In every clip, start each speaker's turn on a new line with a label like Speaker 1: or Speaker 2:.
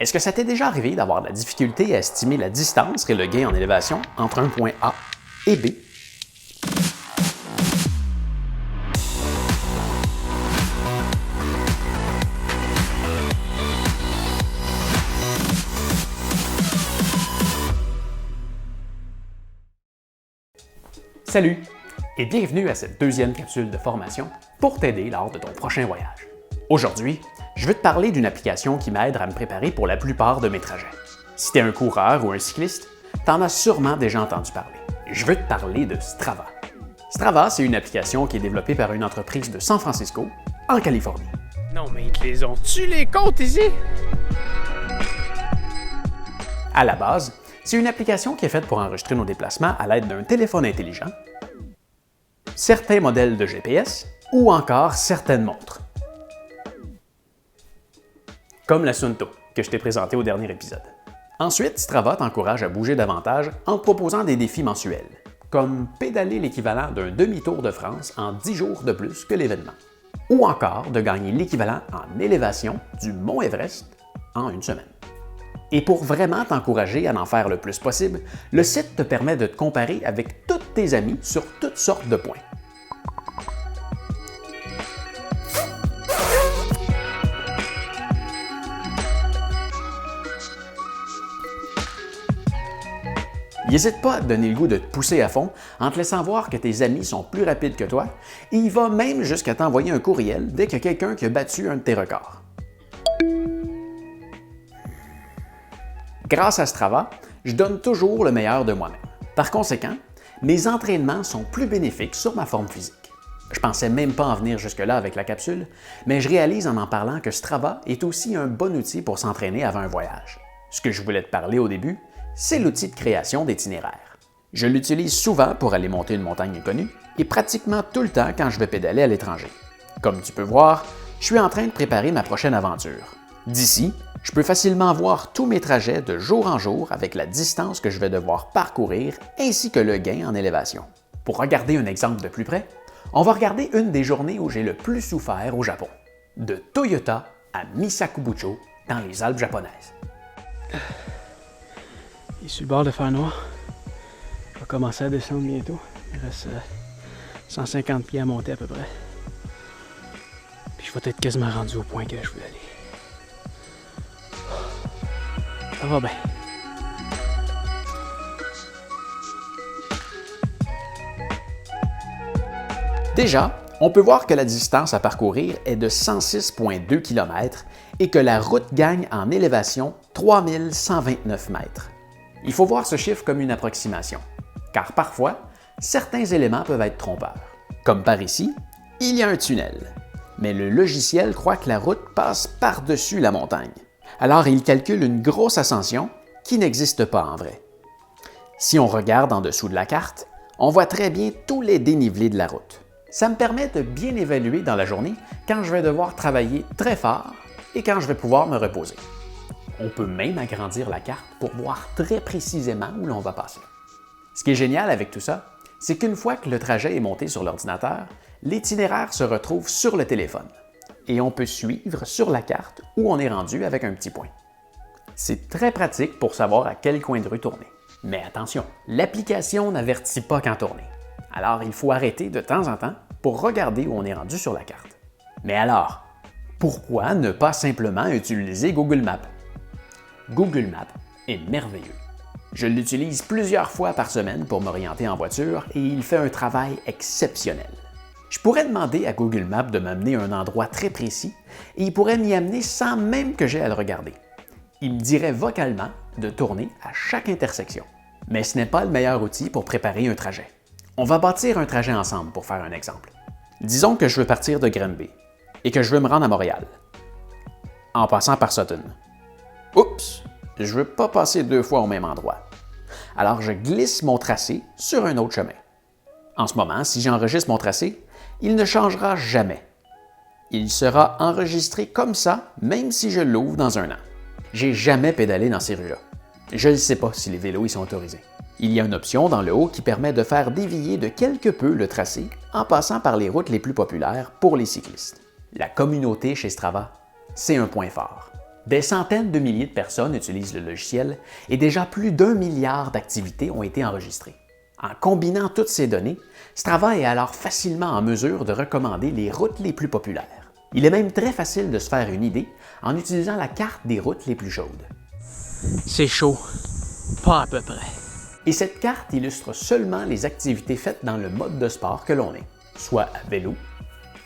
Speaker 1: Est-ce que ça t'est déjà arrivé d'avoir de la difficulté à estimer la distance et le gain en élévation entre un point A et B? Salut et bienvenue à cette deuxième capsule de formation pour t'aider lors de ton prochain voyage. Aujourd'hui, je veux te parler d'une application qui m'aide à me préparer pour la plupart de mes trajets. Si tu es un coureur ou un cycliste, tu en as sûrement déjà entendu parler. Je veux te parler de Strava. Strava, c'est une application qui est développée par une entreprise de San Francisco, en Californie.
Speaker 2: Non, mais ils te les ont-tu les comptes ici?
Speaker 1: À la base, c'est une application qui est faite pour enregistrer nos déplacements à l'aide d'un téléphone intelligent, certains modèles de GPS ou encore certaines montres. Comme la Suunto, que je t'ai présenté au dernier épisode. Ensuite, Strava t'encourage à bouger davantage en te proposant des défis mensuels, comme pédaler l'équivalent d'un demi-tour de France en 10 jours de plus que l'événement, ou encore de gagner l'équivalent en élévation du mont Everest en une semaine. Et pour vraiment t'encourager à en faire le plus possible, le site te permet de te comparer avec tous tes amis sur toutes sortes de points. N'hésite pas à te donner le goût de te pousser à fond en te laissant voir que tes amis sont plus rapides que toi et il va même jusqu'à t'envoyer un courriel dès qu'il y a quelqu'un qui a battu un de tes records. Grâce à Strava, je donne toujours le meilleur de moi-même. Par conséquent, mes entraînements sont plus bénéfiques sur ma forme physique. Je pensais même pas en venir jusque-là avec la capsule, mais je réalise en parlant que Strava est aussi un bon outil pour s'entraîner avant un voyage. Ce que je voulais te parler au début, c'est l'outil de création d'itinéraires. Je l'utilise souvent pour aller monter une montagne inconnue et pratiquement tout le temps quand je vais pédaler à l'étranger. Comme tu peux voir, je suis en train de préparer ma prochaine aventure. D'ici, je peux facilement voir tous mes trajets de jour en jour avec la distance que je vais devoir parcourir ainsi que le gain en élévation. Pour regarder un exemple de plus près, on va regarder une des journées où j'ai le plus souffert au Japon, de Toyota à Misakubucho dans les Alpes japonaises.
Speaker 2: Il est sur le bord de faire noir. On va commencer à descendre bientôt. Il reste 150 pieds à monter à peu près. Puis je vais être quasiment rendu au point que je voulais aller. Ça va bien.
Speaker 1: Déjà, on peut voir que la distance à parcourir est de 106,2 km et que la route gagne en élévation 3129 mètres. Il faut voir ce chiffre comme une approximation, car parfois, certains éléments peuvent être trompeurs. Comme par ici, il y a un tunnel, mais le logiciel croit que la route passe par-dessus la montagne. Alors il calcule une grosse ascension qui n'existe pas en vrai. Si on regarde en dessous de la carte, on voit très bien tous les dénivelés de la route. Ça me permet de bien évaluer dans la journée quand je vais devoir travailler très fort et quand je vais pouvoir me reposer. On peut même agrandir la carte pour voir très précisément où l'on va passer. Ce qui est génial avec tout ça, c'est qu'une fois que le trajet est monté sur l'ordinateur, l'itinéraire se retrouve sur le téléphone et on peut suivre sur la carte où on est rendu avec un petit point. C'est très pratique pour savoir à quel coin de rue tourner. Mais attention, l'application n'avertit pas quand tourner. Alors il faut arrêter de temps en temps pour regarder où on est rendu sur la carte. Mais alors, pourquoi ne pas simplement utiliser Google Maps? Google Maps est merveilleux. Je l'utilise plusieurs fois par semaine pour m'orienter en voiture et il fait un travail exceptionnel. Je pourrais demander à Google Maps de m'amener à un endroit très précis et il pourrait m'y amener sans même que j'aie à le regarder. Il me dirait vocalement de tourner à chaque intersection. Mais ce n'est pas le meilleur outil pour préparer un trajet. On va bâtir un trajet ensemble pour faire un exemple. Disons que je veux partir de Granby et que je veux me rendre à Montréal, en passant par Sutton. Oups, je ne veux pas passer 2 fois au même endroit. Alors je glisse mon tracé sur un autre chemin. En ce moment, si j'enregistre mon tracé, il ne changera jamais. Il sera enregistré comme ça, même si je l'ouvre dans un an. J'ai jamais pédalé dans ces rues-là. Je ne sais pas si les vélos y sont autorisés. Il y a une option dans le haut qui permet de faire dévier de quelque peu le tracé en passant par les routes les plus populaires pour les cyclistes. La communauté chez Strava, c'est un point fort. Des centaines de milliers de personnes utilisent le logiciel et déjà plus d'1 milliard d'activités ont été enregistrées. En combinant toutes ces données, Strava est alors facilement en mesure de recommander les routes les plus populaires. Il est même très facile de se faire une idée en utilisant la carte des routes les plus chaudes.
Speaker 2: C'est chaud. Pas à peu près.
Speaker 1: Et cette carte illustre seulement les activités faites dans le mode de sport que l'on est, soit à vélo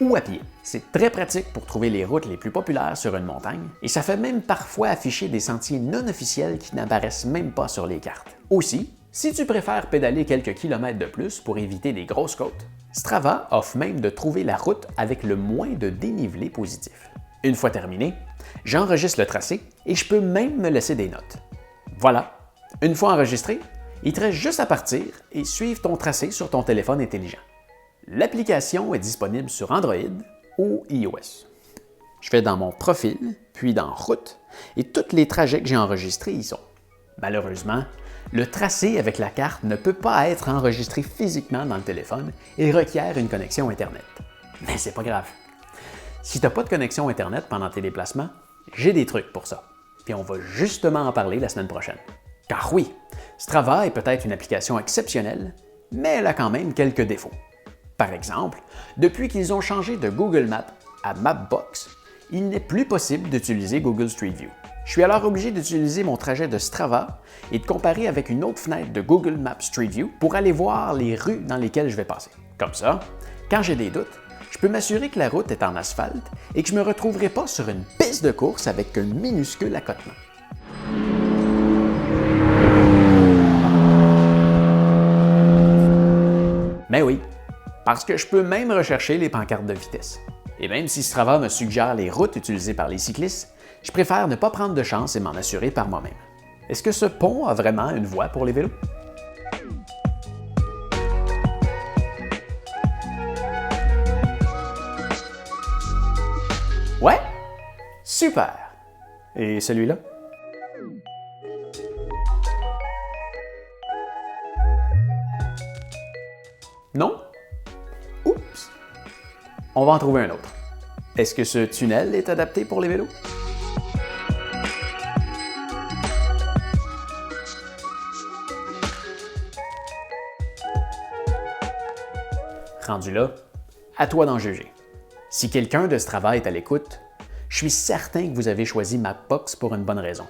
Speaker 1: ou à pied. C'est très pratique pour trouver les routes les plus populaires sur une montagne et ça fait même parfois afficher des sentiers non officiels qui n'apparaissent même pas sur les cartes. Aussi, si tu préfères pédaler quelques kilomètres de plus pour éviter des grosses côtes, Strava offre même de trouver la route avec le moins de dénivelé positif. Une fois terminé, j'enregistre le tracé et je peux même me laisser des notes. Voilà, une fois enregistré, il te reste juste à partir et suivre ton tracé sur ton téléphone intelligent. L'application est disponible sur Android ou iOS. Je vais dans mon profil, puis dans Route, et tous les trajets que j'ai enregistrés y sont. Malheureusement, le tracé avec la carte ne peut pas être enregistré physiquement dans le téléphone et requiert une connexion Internet. Mais c'est pas grave. Si tu n'as pas de connexion Internet pendant tes déplacements, j'ai des trucs pour ça. Puis on va justement en parler la semaine prochaine. Car oui, Strava est peut-être une application exceptionnelle, mais elle a quand même quelques défauts. Par exemple, depuis qu'ils ont changé de Google Maps à Mapbox, il n'est plus possible d'utiliser Google Street View. Je suis alors obligé d'utiliser mon trajet de Strava et de comparer avec une autre fenêtre de Google Maps Street View pour aller voir les rues dans lesquelles je vais passer. Comme ça, quand j'ai des doutes, je peux m'assurer que la route est en asphalte et que je ne me retrouverai pas sur une piste de course avec un minuscule accotement. Mais oui, parce que je peux même rechercher les pancartes de vitesse. Et même si Strava me suggère les routes utilisées par les cyclistes, je préfère ne pas prendre de chance et m'en assurer par moi-même. Est-ce que ce pont a vraiment une voie pour les vélos? Ouais? Super! Et celui-là? Non? Oups! On va en trouver un autre. Est-ce que ce tunnel est adapté pour les vélos? Rendu là, à toi d'en juger. Si quelqu'un de Strava est à l'écoute, je suis certain que vous avez choisi Mapbox pour une bonne raison.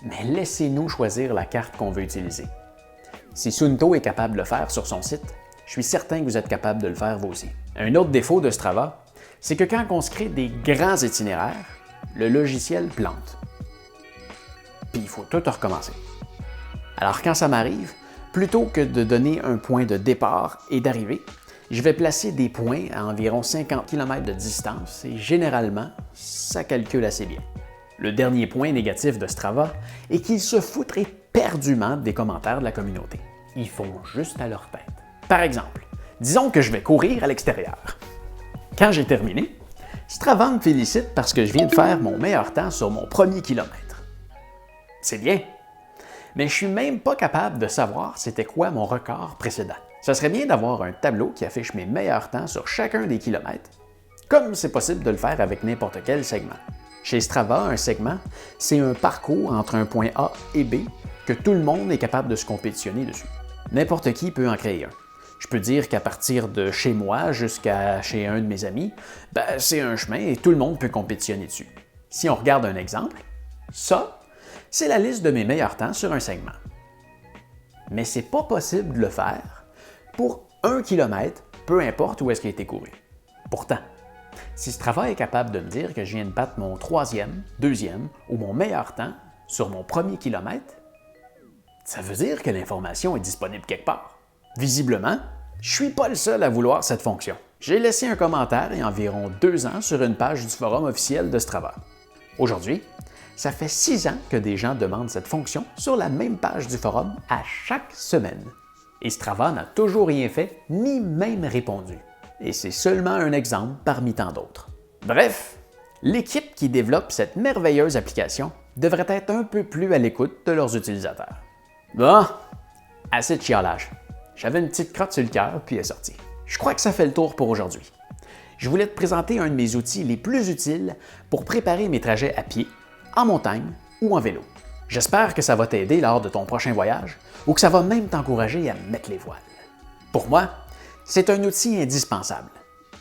Speaker 1: Mais laissez-nous choisir la carte qu'on veut utiliser. Si Suunto est capable de le faire sur son site, je suis certain que vous êtes capable de le faire vous aussi. Un autre défaut de Strava, c'est que quand on se crée des grands itinéraires, le logiciel plante. Puis il faut tout recommencer. Alors quand ça m'arrive, plutôt que de donner un point de départ et d'arrivée, je vais placer des points à environ 50 km de distance et généralement, ça calcule assez bien. Le dernier point négatif de Strava est qu'ils se foutent éperdument des commentaires de la communauté. Ils font juste à leur tête. Par exemple, disons que je vais courir à l'extérieur. Quand j'ai terminé, Strava me félicite parce que je viens de faire mon meilleur temps sur mon premier kilomètre. C'est bien, mais je suis même pas capable de savoir c'était quoi mon record précédent. Ça serait bien d'avoir un tableau qui affiche mes meilleurs temps sur chacun des kilomètres, comme c'est possible de le faire avec n'importe quel segment. Chez Strava, un segment, c'est un parcours entre un point A et B que tout le monde est capable de se compétitionner dessus. N'importe qui peut en créer un. Je peux dire qu'à partir de chez moi jusqu'à chez un de mes amis, c'est un chemin et tout le monde peut compétitionner dessus. Si on regarde un exemple, ça, c'est la liste de mes meilleurs temps sur un segment. Mais c'est pas possible de le faire pour 1 kilomètre, peu importe où est-ce qu'il a été couru. Pourtant, si Strava est capable de me dire que je viens de battre mon 3e, 2e ou mon meilleur temps sur mon premier kilomètre, ça veut dire que l'information est disponible quelque part. Visiblement, je suis pas le seul à vouloir cette fonction. J'ai laissé un commentaire il y a environ 2 ans sur une page du forum officiel de Strava. Aujourd'hui, ça fait 6 ans que des gens demandent cette fonction sur la même page du forum à chaque semaine. Et Strava n'a toujours rien fait, ni même répondu. Et c'est seulement un exemple parmi tant d'autres. Bref, l'équipe qui développe cette merveilleuse application devrait être un peu plus à l'écoute de leurs utilisateurs. Bon, assez de chiolage. J'avais une petite crotte sur le cœur, puis elle est sortie. Je crois que ça fait le tour pour aujourd'hui. Je voulais te présenter un de mes outils les plus utiles pour préparer mes trajets à pied, en montagne ou en vélo. J'espère que ça va t'aider lors de ton prochain voyage ou que ça va même t'encourager à mettre les voiles. Pour moi, c'est un outil indispensable.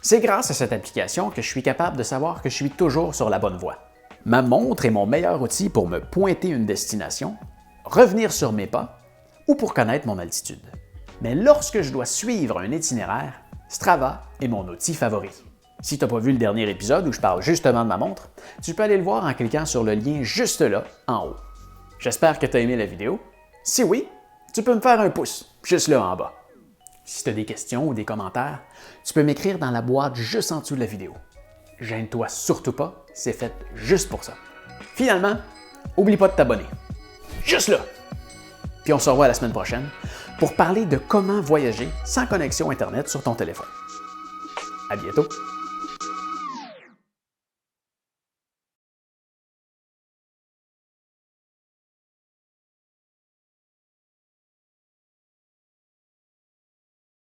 Speaker 1: C'est grâce à cette application que je suis capable de savoir que je suis toujours sur la bonne voie. Ma montre est mon meilleur outil pour me pointer une destination, revenir sur mes pas ou pour connaître mon altitude. Mais lorsque je dois suivre un itinéraire, Strava est mon outil favori. Si tu n'as pas vu le dernier épisode où je parle justement de ma montre, tu peux aller le voir en cliquant sur le lien juste là, en haut. J'espère que tu as aimé la vidéo. Si oui, tu peux me faire un pouce, juste là en bas. Si tu as des questions ou des commentaires, tu peux m'écrire dans la boîte juste en dessous de la vidéo. Gêne-toi surtout pas, c'est fait juste pour ça. Finalement, oublie pas de t'abonner. Juste là! Puis on se revoit la semaine prochaine pour parler de comment voyager sans connexion Internet sur ton téléphone. À bientôt!